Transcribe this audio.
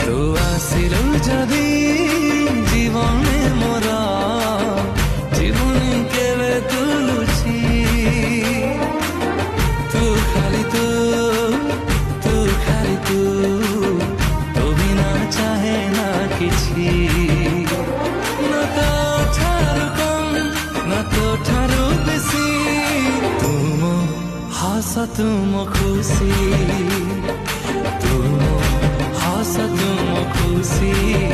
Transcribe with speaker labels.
Speaker 1: ତୁ ଆସିଲୁ ଯଦି ଜୀବନେ ମୋର ଜୀବନ କେବେ ତୁଲୁଛି ତୁ ଖାଲି ତୁ ତୋ ବିନା ଚାହେ ନା କିଛି ନା ତୋ ଠାରୁ କମ୍ ନା ତୋ ଠାରୁ ବେଶୀ ତୁମ ହସ ତୁମ ଖୁସି तुम खुशी